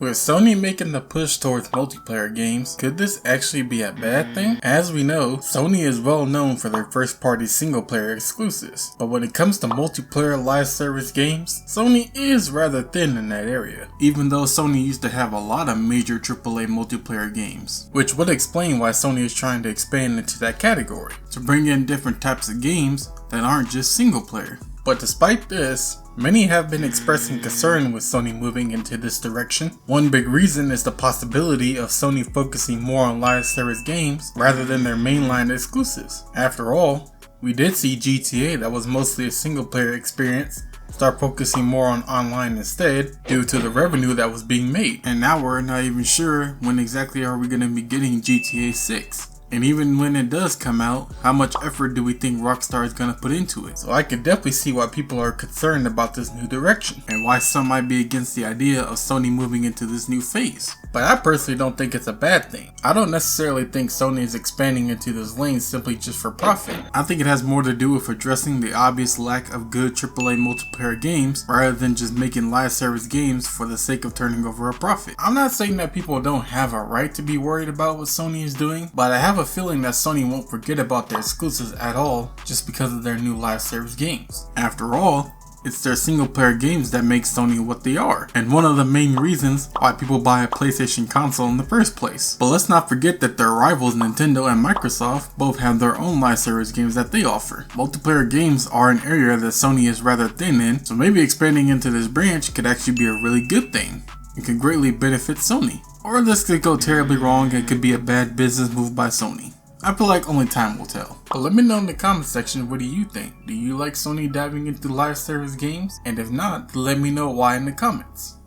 With Sony making the push towards multiplayer games, could this actually be a bad thing? As we know, Sony is well known for their first party single player exclusives, but when it comes to multiplayer live service games, Sony is rather thin in that area, even though Sony used to have a lot of major AAA multiplayer games, which would explain why Sony is trying to expand into that category, to bring in different types of games that aren't just single player. But despite this, many have been expressing concern with Sony moving into this direction. One big reason is the possibility of Sony focusing more on live service games rather than their mainline exclusives. After all, we did see GTA, that was mostly a single player experience, start focusing more on online instead due to the revenue that was being made. And now we're not even sure when exactly are we going to be getting GTA 6. And even when it does come out, how much effort do we think Rockstar is going to put into it? So I can definitely see why people are concerned about this new direction, and why some might be against the idea of Sony moving into this new phase. But I personally don't think it's a bad thing. I don't necessarily think Sony is expanding into this lane simply just for profit. I think it has more to do with addressing the obvious lack of good AAA multiplayer games, rather than just making live service games for the sake of turning over a profit. I'm not saying that people don't have a right to be worried about what Sony is doing, but I have a feeling that Sony won't forget about their exclusives at all just because of their new live service games. After all, it's their single player games that make Sony what they are, and one of the main reasons why people buy a PlayStation console in the first place. But let's not forget that their rivals Nintendo and Microsoft both have their own live service games that they offer. Multiplayer games are an area that Sony is rather thin in, so maybe expanding into this branch could actually be a really good thing and could greatly benefit Sony. Or this could go terribly wrong and could be a bad business move by Sony. I feel like only time will tell. But let me know in the comment section, what do you think? Do you like Sony diving into live service games? And if not, let me know why in the comments.